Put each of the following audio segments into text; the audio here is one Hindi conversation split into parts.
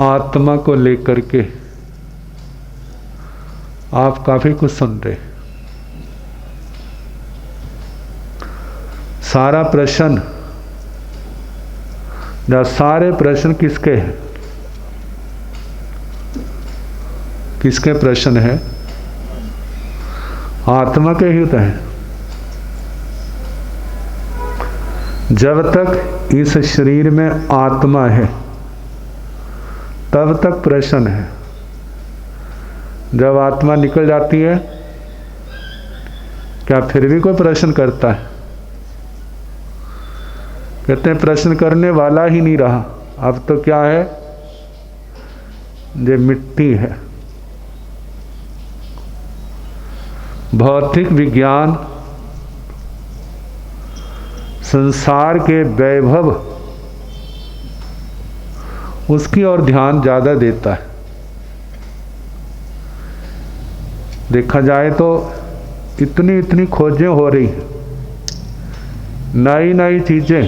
आत्मा को लेकर के आप काफी कुछ सुन रहे। सारा प्रश्न या सारे प्रश्न किसके हैं? किसके प्रश्न है? आत्मा के ही तो है। जब तक इस शरीर में आत्मा है तब तक प्रश्न है। जब आत्मा निकल जाती है क्या फिर भी कोई प्रश्न करता है? कहते हैं प्रश्न करने वाला ही नहीं रहा। अब तो क्या है? ये मिट्टी है। भौतिक विज्ञान संसार के वैभव उसकी ओर ध्यान ज्यादा देता है। देखा जाए तो इतनी इतनी खोजें हो रही हैं, नई नई चीजें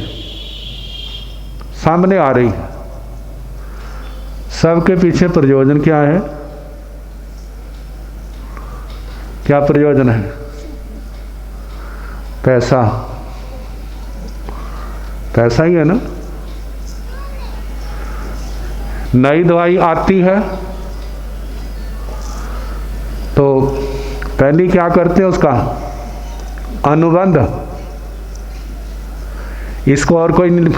सामने आ रही हैं। सबके पीछे प्रयोजन क्या है? क्या प्रयोजन है? पैसा। पैसा ही है ना। नई दवाई आती है तो पहले क्या करते हैं? उसका अनुबंध। इसको और कोई नहीं,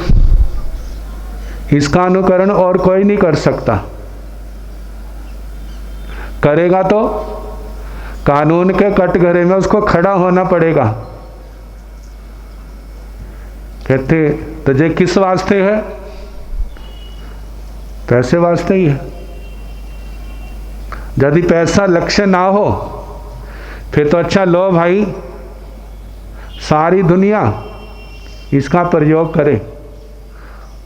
इसका अनुकरण और कोई नहीं कर सकता। करेगा तो कानून के कटघरे में उसको खड़ा होना पड़ेगा। कहते तुझे किस वास्ते है? पैसे वास्ते ही है। यदि पैसा लक्ष्य ना हो फिर तो अच्छा लो भाई, सारी दुनिया इसका प्रयोग करे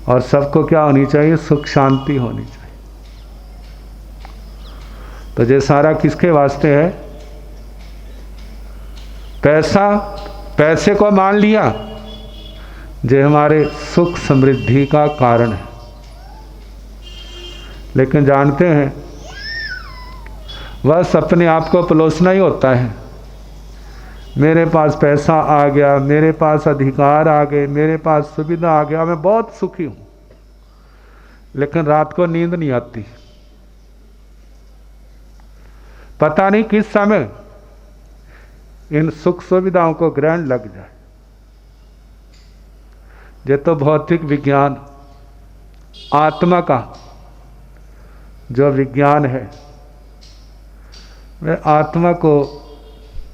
और सबको क्या होनी चाहिए? सुख शांति होनी चाहिए। तो ये सारा किसके वास्ते है? पैसा। पैसे को मान लिया जो हमारे सुख समृद्धि का कारण है। लेकिन जानते हैं बस अपने आप को पलोसना ही होता है। मेरे पास पैसा आ गया, मेरे पास अधिकार आ गए, मेरे पास सुविधा आ गया, मैं बहुत सुखी हूं। लेकिन रात को नींद नहीं आती। पता नहीं किस समय इन सुख सुविधाओं को ग्रहण लग जाए। ये तो भौतिक विज्ञान, आत्मा का जो विज्ञान है वह आत्मा को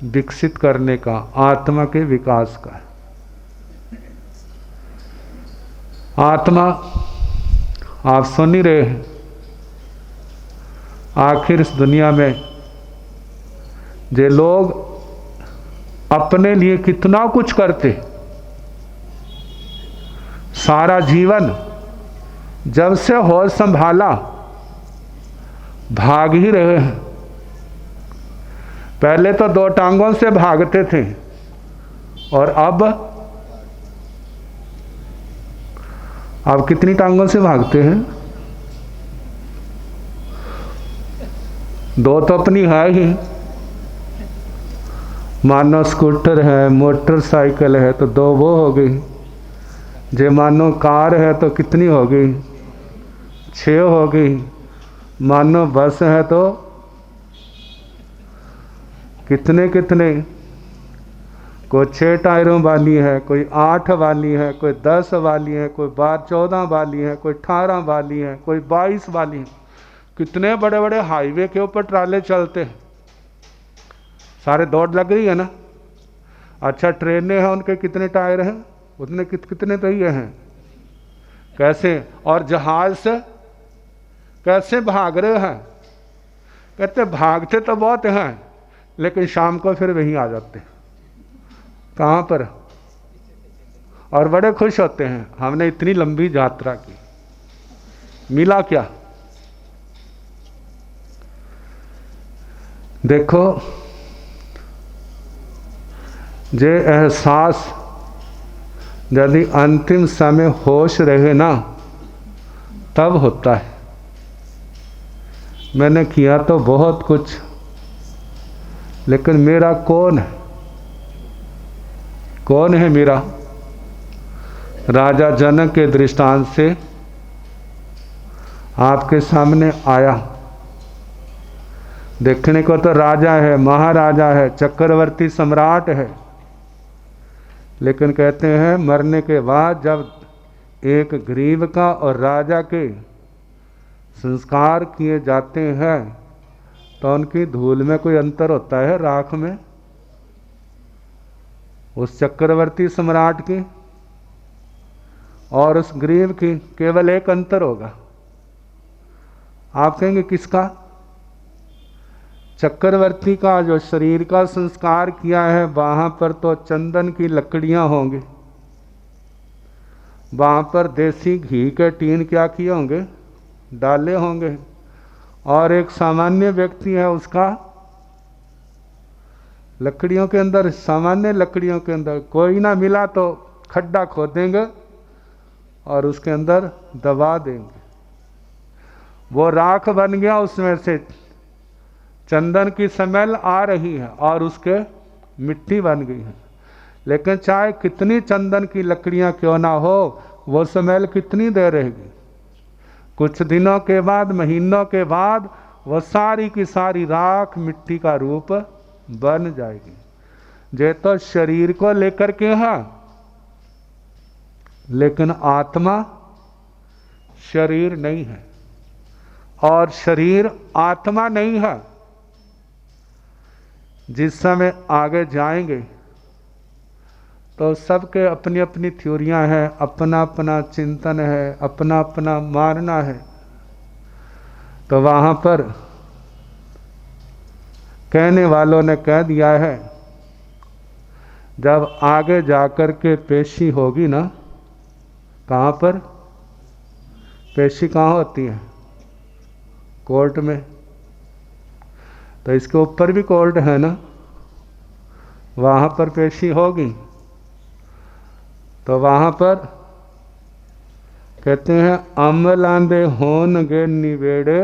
विकसित करने का, आत्मा के विकास का है। आत्मा आप सुन ही रहे हैं। आखिर इस दुनिया में जे लोग अपने लिए कितना कुछ करते, सारा जीवन जब से होश संभाला भाग ही रहे हैं। पहले तो 2 टांगों से भागते थे और अब कितनी टांगों से भागते हैं? 2 तो अपनी है ही। मानो स्कूटर है, मोटरसाइकिल है तो 2 वो हो गई। जे मानो कार है तो कितनी हो गई? 6 हो गई। मानो बस है तो कितने कितने। कोई 6 टायरों वाली है, कोई 8 वाली है, कोई 10 वाली है, कोई 14 वाली है, कोई 18 वाली है, कोई 22 वाली है। कितने बड़े बड़े हाईवे के ऊपर ट्राले चलते हैं। सारे दौड़ लग रही है ना। अच्छा ट्रेनें हैं, उनके कितने टायर हैं? उतने कितने पहिए हैं? कैसे? और जहाज से कैसे भाग रहे हैं? कहते भागते तो बहुत हैं लेकिन शाम को फिर वहीं आ जाते। कहाँ पर? और बड़े खुश होते हैं हमने इतनी लंबी यात्रा की। मिला क्या? देखो जे एहसास यदि अंतिम समय होश रहे ना तब होता है। मैंने किया तो बहुत कुछ, लेकिन मेरा कौन है? कौन है मेरा? राजा जनक के दृष्टांत से आपके सामने आया। देखने को तो राजा है, महाराजा है, चक्रवर्ती सम्राट है, लेकिन कहते हैं मरने के बाद जब एक गरीब का और राजा के संस्कार किए जाते हैं तो उनकी धूल में कोई अंतर होता है? राख में? उस चक्रवर्ती सम्राट की और उस गरीब की केवल एक अंतर होगा। आप कहेंगे किसका? चक्रवर्ती का जो शरीर का संस्कार किया है वहां पर तो चंदन की लकड़ियां होंगी, वहां पर देसी घी के टीन क्या किए होंगे? डाले होंगे। और एक सामान्य व्यक्ति है, उसका लकड़ियों के अंदर, सामान्य लकड़ियों के अंदर कोई ना मिला तो खड्डा खोदेंगे और उसके अंदर दबा देंगे। वो राख बन गया, उसमें से चंदन की स्मेल आ रही है और उसके मिट्टी बन गई है। लेकिन चाहे कितनी चंदन की लकड़ियां क्यों ना हो, वो स्मेल कितनी देर रहेगी? कुछ दिनों के बाद, महीनों के बाद वो सारी की सारी राख मिट्टी का रूप बन जाएगी। जे तो शरीर को लेकर के है, लेकिन आत्मा शरीर नहीं है और शरीर आत्मा नहीं है। जिस समय आगे जाएंगे तो सबके अपनी अपनी थ्योरियां हैं, अपना अपना चिंतन है, अपना अपना मानना है। तो वहां पर कहने वालों ने कह दिया है, जब आगे जाकर के पेशी होगी ना, कहाँ पर पेशी कहाँ होती है? कोर्ट में। तो इसके ऊपर भी कोर्ट है ना, वहाँ पर पेशी होगी। तो वहाँ पर कहते हैं अमलांदे होनगे निवेड़े,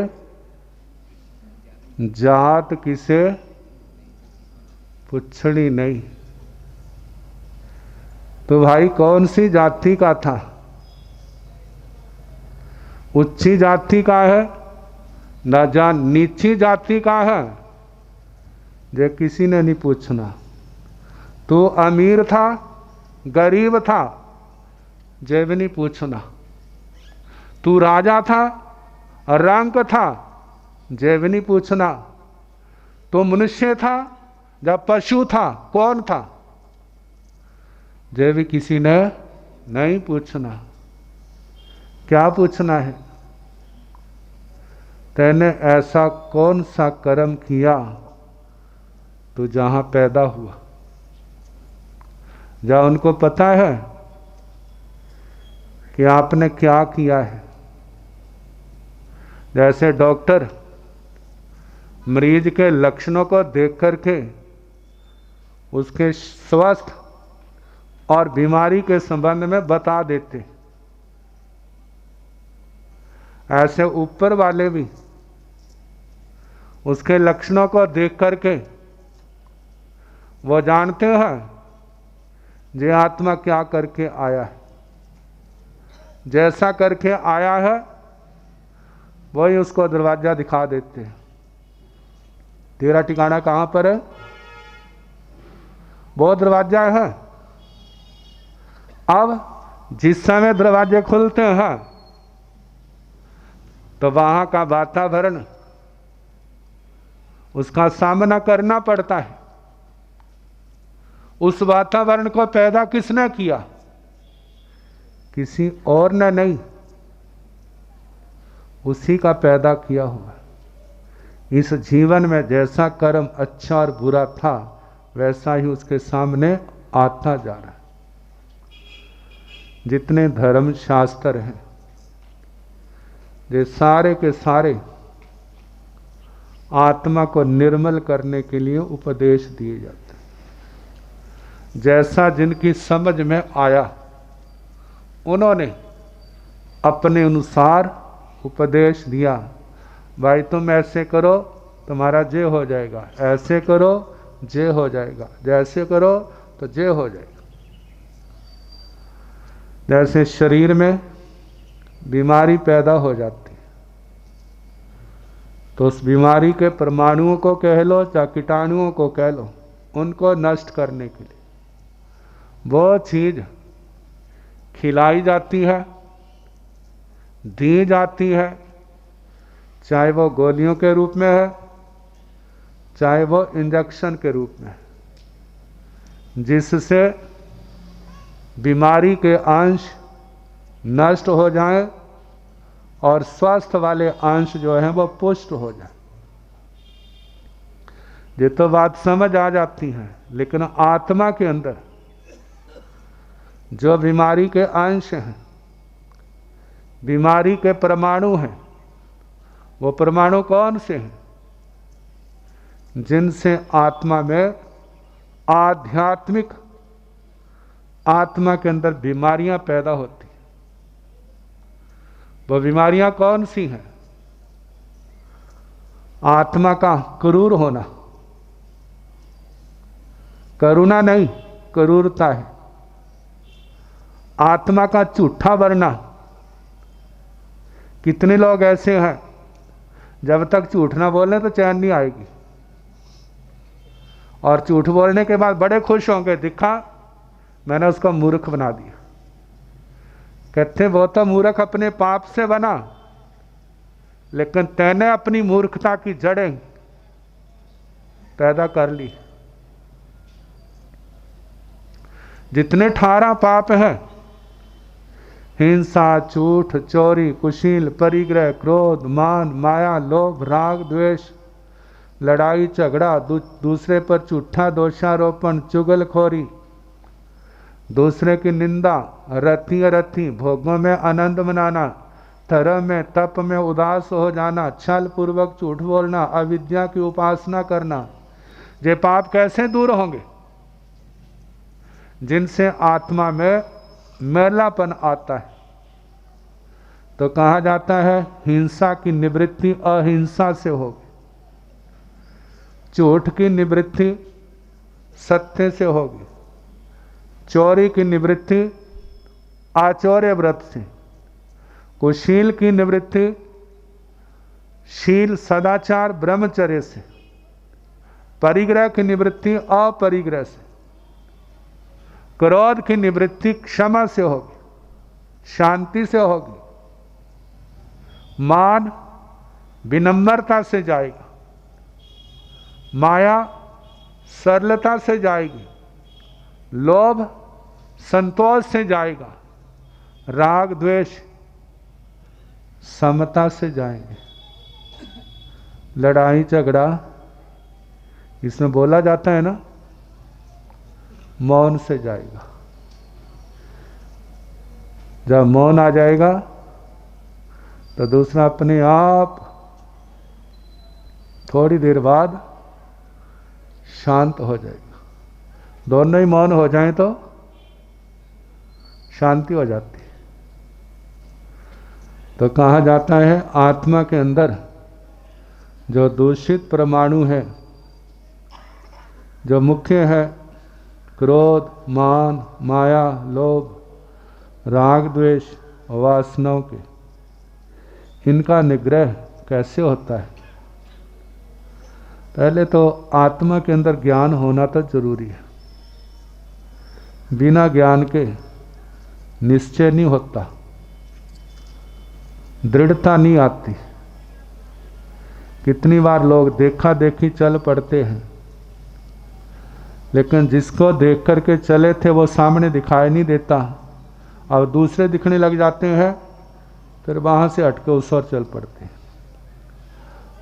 जात किसे पुछड़ी नहीं। तो भाई कौन सी जाति का था? उच्ची जाति का है न जान नीची जाति का है, जे किसी ने नहीं पूछना। तू अमीर था, गरीब था, जे भी नहीं पूछना। तू राजा था, रंक था, जे भी नहीं पूछना। तो मनुष्य था या पशु था, कौन था, जे भी किसी ने नहीं पूछना। क्या पूछना है? तैने ऐसा कौन सा कर्म किया तो जहां पैदा हुआ? जहाँ उनको पता है कि आपने क्या किया है। जैसे डॉक्टर मरीज के लक्षणों को देख करके उसके स्वास्थ्य और बीमारी के संबंध में बता देते, ऐसे ऊपर वाले भी उसके लक्षणों को देख करके वो जानते हैं जे आत्मा क्या करके आया है। जैसा करके आया है वही उसको दरवाजा दिखा देते हैं। तेरा ठिकाना कहाँ पर है? वो दरवाजा है। अब जिस समय दरवाजे खुलते हैं तो वहां का वातावरण उसका सामना करना पड़ता है। उस वातावरण को पैदा किसने किया? किसी और ने नहीं, उसी का पैदा किया हुआ। इस जीवन में जैसा कर्म अच्छा और बुरा था वैसा ही उसके सामने आता जा रहा है। जितने धर्म शास्त्र हैं ये सारे के सारे आत्मा को निर्मल करने के लिए उपदेश दिए जाते हैं। जैसा जिनकी समझ में आया उन्होंने अपने अनुसार उपदेश दिया। भाई तुम ऐसे करो तुम्हारा जे हो जाएगा, ऐसे करो जे हो जाएगा, जैसे करो तो जे हो जाएगा। जैसे शरीर में बीमारी पैदा हो जाती है तो उस बीमारी के परमाणुओं को कह लो चाहे कीटाणुओं को कह लो, उनको नष्ट करने के लिए वो चीज खिलाई जाती है, दी जाती है, चाहे वो गोलियों के रूप में है चाहे वो इंजेक्शन के रूप में है, जिससे बीमारी के अंश नष्ट हो जाएं और स्वस्थ वाले अंश जो हैं वो पुष्ट हो जाएं। ये तो बात समझ आ जाती है, लेकिन आत्मा के अंदर जो बीमारी के अंश हैं, बीमारी के परमाणु हैं, वो परमाणु कौन से हैं? जिनसे आत्मा में आध्यात्मिक, आत्मा के अंदर बीमारियां पैदा होती हैं। वो बीमारियां कौन सी हैं? आत्मा का क्रूर होना, करुणा नहीं, क्रूरता है। आत्मा का झूठा बनना। कितने लोग ऐसे हैं जब तक झूठ ना बोलें तो चैन नहीं आएगी, और झूठ बोलने के बाद बड़े खुश होंगे, दिखा मैंने उसको मूर्ख बना दिया। कहते वो तो मूर्ख अपने पाप से बना, लेकिन तैने अपनी मूर्खता की जड़ें पैदा कर ली। जितने 18 पाप हैं, हिंसा, झूठ, चोरी, कुशील, परिग्रह, क्रोध, मान, माया, लोभ, राग, द्वेष, लड़ाई झगड़ा, दूसरे पर झूठा दोषारोपण, चुगलखोरी, दूसरे की निंदा, रति अरति, भोगों में आनंद मनाना, धर्म में तप में उदास हो जाना, छल पूर्वक झूठ बोलना, अविद्या की उपासना करना, ये पाप कैसे दूर होंगे? जिनसे आत्मा में मैलापन आता है। तो कहा जाता है हिंसा की निवृत्ति अहिंसा से होगी, झूठ की निवृत्ति सत्य से होगी, चोरी की निवृत्ति आचौर्य व्रत से, कुशील की निवृत्ति शील सदाचार ब्रह्मचर्य से, परिग्रह की निवृत्ति अपरिग्रह से, क्रोध की निवृत्ति क्षमा से होगी, शांति से होगी, मान विनम्रता से जाएगा, माया सरलता से जाएगी, लोभ संतोष से जाएगा, राग द्वेष समता से जाएंगे। लड़ाई झगड़ा इसमें बोला जाता है ना, मौन से जाएगा। जब मौन आ जाएगा तो दूसरा अपने आप थोड़ी देर बाद शांत हो जाएगा। दोनों ही मौन हो जाएं तो शांति हो जाती है। तो कहा जाता है आत्मा के अंदर जो दूषित परमाणु है, जो मुख्य है क्रोध, मान, माया, लोभ, राग द्वेष, वासनाओं के, इनका निग्रह कैसे होता है? पहले तो आत्मा के अंदर ज्ञान होना तो जरूरी है। बिना ज्ञान के निश्चय नहीं होता, दृढ़ता नहीं आती। कितनी बार लोग देखा देखी चल पड़ते हैं, लेकिन जिसको देख करके चले थे वो सामने दिखाई नहीं देता और दूसरे दिखने लग जाते हैं, फिर वहाँ से हटके उस ओर चल पड़ते हैं।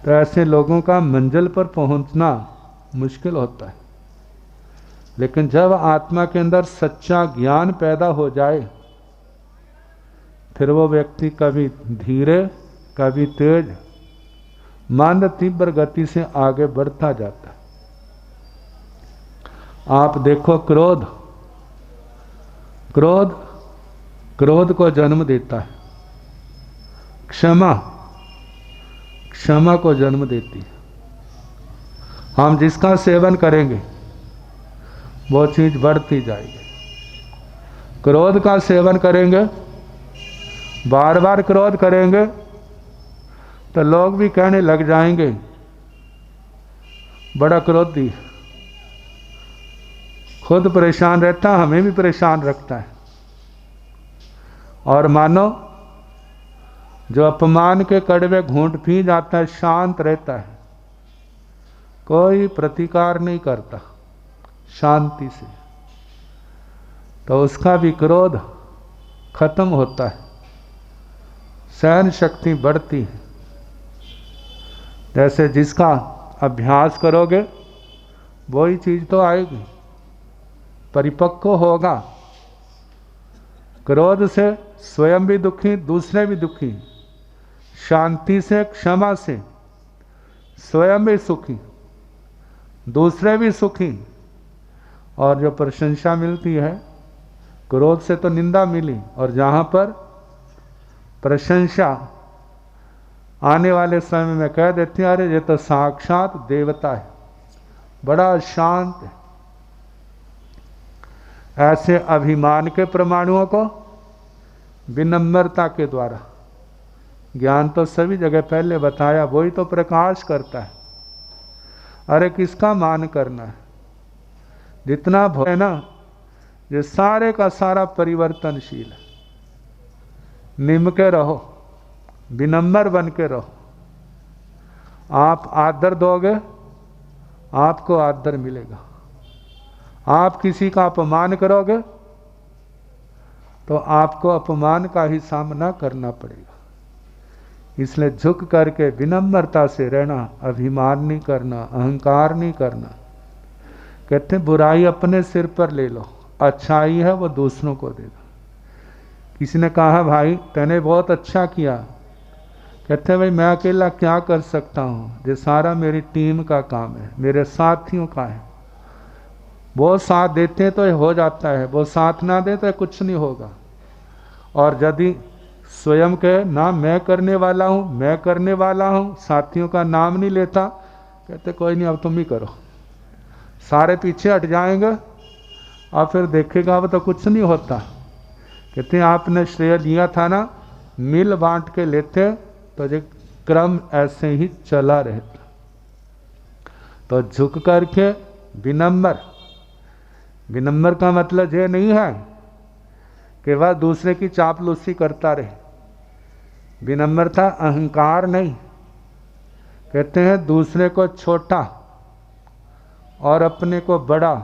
तो ऐसे लोगों का मंजिल पर पहुँचना मुश्किल होता है। लेकिन जब आत्मा के अंदर सच्चा ज्ञान पैदा हो जाए, फिर वो व्यक्ति कभी धीरे कभी तेज मंद तीव्र गति से आगे बढ़ता जाता है। आप देखो क्रोध, क्रोध क्रोध को जन्म देता है। क्षमा, क्षमा को जन्म देती है। हम जिसका सेवन करेंगे वो चीज बढ़ती जाएगी। क्रोध का सेवन करेंगे, बार बार क्रोध करेंगे तो लोग भी कहने लग जाएंगे बड़ा क्रोधी, खुद परेशान रहता हमें भी परेशान रखता है। और मानो जो अपमान के कड़वे घूंट पी जाता है, शांत रहता है, कोई प्रतिकार नहीं करता शांति से, तो उसका भी क्रोध खत्म होता है, सहन शक्ति बढ़ती है। जैसे जिसका अभ्यास करोगे वही चीज तो आएगी, परिपक्व होगा। क्रोध से स्वयं भी दुखी, दूसरे भी दुखी, शांति से, क्षमा से स्वयं भी सुखी, दूसरे भी सुखी। और जो प्रशंसा मिलती है, क्रोध से तो निंदा मिली, और जहां पर प्रशंसा आने वाले समय में कह देते हैं अरे ये तो साक्षात देवता है, बड़ा शांत है। ऐसे अभिमान के परमाणुओं को विनम्रता के द्वारा, ज्ञान तो सभी जगह पहले बताया, वही तो प्रकाश करता है। अरे किसका मान करना है, जितना भय है ना, ये सारे का सारा परिवर्तनशील है। निम के रहो, विनम्र बन के रहो। आप आदर दोगे आपको आदर मिलेगा, आप किसी का अपमान करोगे तो आपको अपमान का ही सामना करना पड़ेगा। इसलिए झुक करके विनम्रता से रहना, अभिमान नहीं करना, अहंकार नहीं करना। कहते हैं बुराई अपने सिर पर ले लो, अच्छाई है वो दूसरों को दे दो। किसी ने कहा भाई तूने बहुत अच्छा किया, कहते हैं भाई मैं अकेला क्या कर सकता हूँ, ये सारा मेरी टीम का काम है, मेरे साथियों का है। वो साथ देते हैं तो ये हो जाता है, वो साथ ना दे तो कुछ नहीं होगा। और यदि स्वयं के ना मैं करने वाला हूँ, मैं करने वाला हूँ, साथियों का नाम नहीं लेता, कहते कोई नहीं अब तुम ही करो, सारे पीछे हट जाएंगे और फिर देखेगा अब तो कुछ नहीं होता। कहते हैं आपने श्रेय लिया था ना, मिल बांट के लेते तो ये क्रम ऐसे ही चला रहता। तो झुक करके विनम्र, विनम्र का मतलब ये नहीं है कि वह दूसरे की चापलूसी करता रहे। विनम्रता अहंकार नहीं। कहते हैं दूसरे को छोटा और अपने को बड़ा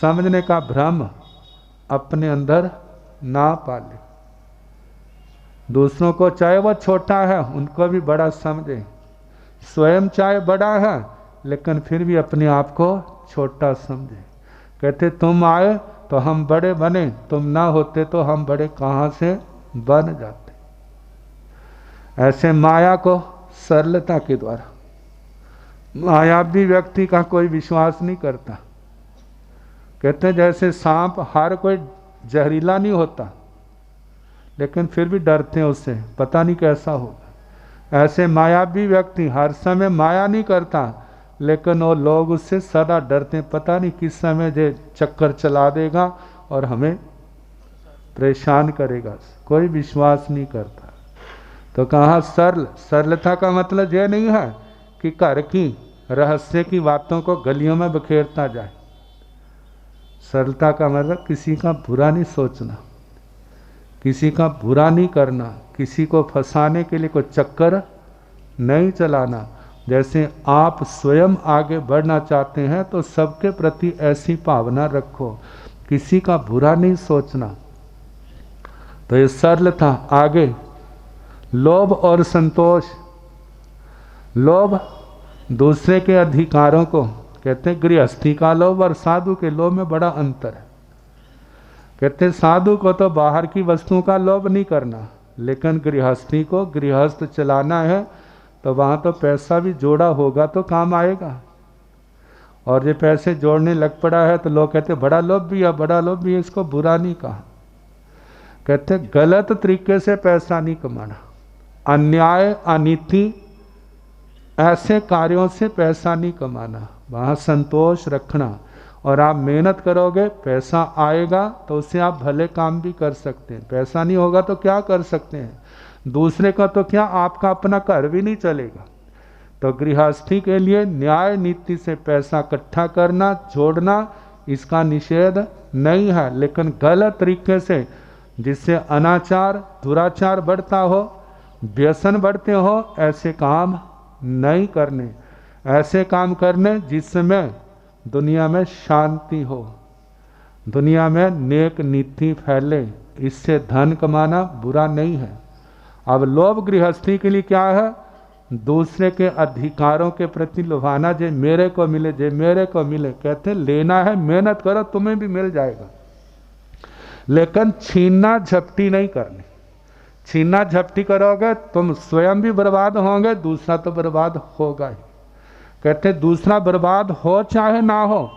समझने का भ्रम अपने अंदर ना पाले। दूसरों को चाहे वह छोटा है उनको भी बड़ा समझे, स्वयं चाहे बड़ा है लेकिन फिर भी अपने आप को छोटा समझे। कहते तुम आए तो हम बड़े बने, तुम ना होते तो हम बड़े कहाँ से बन जाते। ऐसे माया को सरलता के द्वारा, मायावी व्यक्ति का कोई विश्वास नहीं करता। कहते जैसे सांप, हर कोई जहरीला नहीं होता लेकिन फिर भी डरते हैं उससे, पता नहीं कैसा होगा। ऐसे मायावी व्यक्ति हर समय माया नहीं करता लेकिन वो लोग उससे सदा डरते हैं, पता नहीं किस समय जे चक्कर चला देगा और हमें परेशान करेगा। कोई विश्वास नहीं करता। तो कहा सरल, सरलता का मतलब यह नहीं है कि घर की रहस्य की बातों को गलियों में बखेरता जाए। सरलता का मतलब किसी का बुरा नहीं सोचना, किसी का बुरा नहीं करना, किसी को फंसाने के लिए कोई चक्कर नहीं चलाना। जैसे आप स्वयं आगे बढ़ना चाहते हैं तो सबके प्रति ऐसी भावना रखो, किसी का बुरा नहीं सोचना। तो ये सरलता। आगे लोभ और संतोष। लोभ दूसरे के अधिकारों को, कहते हैं गृहस्थी का लोभ और साधु के लोभ में बड़ा अंतर है। कहते हैं साधु को तो बाहर की वस्तुओं का लोभ नहीं करना, लेकिन गृहस्थी को, गृहस्थ चलाना है तो वहाँ तो पैसा भी जोड़ा होगा तो काम आएगा। और ये पैसे जोड़ने लग पड़ा है तो लोग कहते बड़ा लोभ भी है, बड़ा लोभ भी है, इसको बुरा नहीं कहा। कहते गलत तरीके से पैसा नहीं कमाना, अन्याय, अनीति, ऐसे कार्यों से पैसा नहीं कमाना, वहाँ संतोष रखना। और आप मेहनत करोगे, पैसा आएगा तो उससे आप भले काम भी कर सकते हैं। पैसा नहीं होगा तो क्या कर सकते हैं? दूसरे का तो क्या, आपका अपना घर भी नहीं चलेगा। तो गृहस्थी के लिए न्याय नीति से पैसा इकट्ठा करना, जोड़ना, इसका निषेध नहीं है। लेकिन गलत तरीके से, जिससे अनाचार दुराचार बढ़ता हो, व्यसन बढ़ते हो, ऐसे काम नहीं करने। ऐसे काम करने जिसमें दुनिया में शांति हो, दुनिया में नेक नीति फैले। इससे धन कमाना बुरा नहीं है। अब लोभ गृहस्थी के लिए क्या है? दूसरे के अधिकारों के प्रति लुभाना, जे मेरे को मिले, जे मेरे को मिले। कहते लेना है, मेहनत करो, तुम्हें भी मिल जाएगा। लेकिन छीनना झपटी नहीं करनी। छीनना झपटी करोगे तुम स्वयं भी बर्बाद होंगे, दूसरा तो बर्बाद होगा ही। कहते दूसरा बर्बाद हो चाहे ना हो,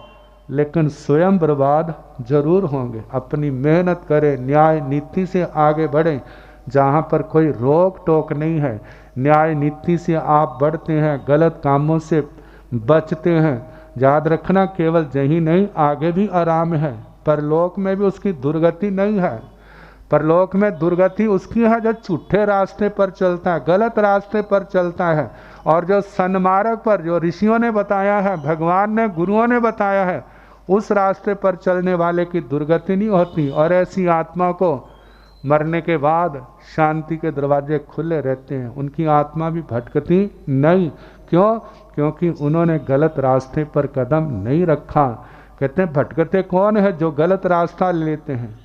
लेकिन स्वयं बर्बाद जरूर होंगे। अपनी मेहनत करें, न्याय नीति से आगे बढ़ें, जहाँ पर कोई रोक टोक नहीं है। न्याय नीति से आप बढ़ते हैं, गलत कामों से बचते हैं। याद रखना, केवल यही नहीं, आगे भी आराम है। परलोक में भी उसकी दुर्गति नहीं है। परलोक में दुर्गति उसकी है जो झूठे रास्ते पर चलता है, गलत रास्ते पर चलता है। और जो सन्मार्ग पर, जो ऋषियों ने बताया है, भगवान ने, गुरुओं ने बताया है, उस रास्ते पर चलने वाले की दुर्गति नहीं होती। और ऐसी आत्मा को मरने के बाद शांति के दरवाजे खुले रहते हैं, उनकी आत्मा भी भटकती नहीं। क्यों? क्योंकि उन्होंने गलत रास्ते पर कदम नहीं रखा। कहते हैं भटकते कौन है? जो गलत रास्ता लेते हैं।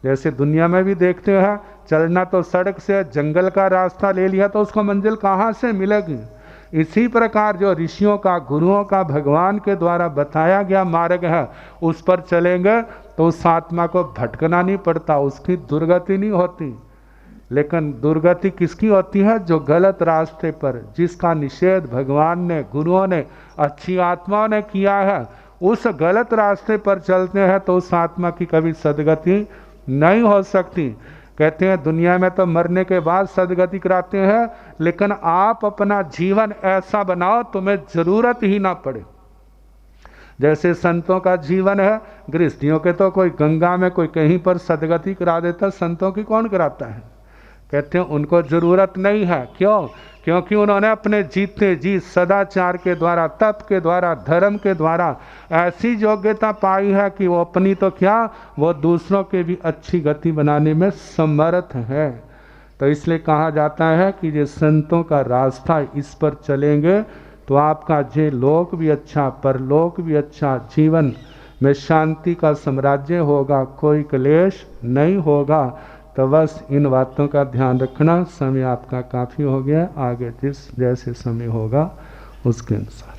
जैसे दुनिया में भी देखते हैं, चलना तो सड़क से, जंगल का रास्ता ले लिया तो उसको मंजिल कहाँ से मिलेगी? इसी प्रकार जो ऋषियों का, गुरुओं का, भगवान के द्वारा बताया गया मार्ग है, उस पर चलेंगे तो उस आत्मा को भटकना नहीं पड़ता, उसकी दुर्गति नहीं होती। लेकिन दुर्गति किसकी होती है? जो गलत रास्ते पर, जिसका निषेध भगवान ने, गुरुओं ने, अच्छी आत्माओं ने किया है, उस गलत रास्ते पर चलते हैं तो उस आत्मा की कभी सदगति नहीं हो सकती। कहते हैं दुनिया में तो मरने के बाद सदगति कराते हैं, लेकिन आप अपना जीवन ऐसा बनाओ तुम्हें जरूरत ही ना पड़े। जैसे संतों का जीवन है, गृहस्थियों के तो कोई गंगा में, कोई कहीं पर सदगति करा देता, संतों की कौन कराता है? कहते हैं उनको जरूरत नहीं है। क्यों? क्योंकि उन्होंने अपने जीते जी सदाचार के द्वारा, तप के द्वारा, धर्म के द्वारा ऐसी योग्यता पाई है कि वो अपनी तो क्या, वो दूसरों के भी अच्छी गति बनाने में समर्थ है। तो इसलिए कहा जाता है कि ये संतों का रास्ता, इस पर चलेंगे तो आपका ये लोक भी अच्छा, परलोक भी अच्छा, जीवन में शांति का साम्राज्य होगा, कोई क्लेश नहीं होगा। तो बस इन बातों का ध्यान रखना। समय आपका काफ़ी हो गया, आगे जिस जैसे समय होगा उसके अनुसार।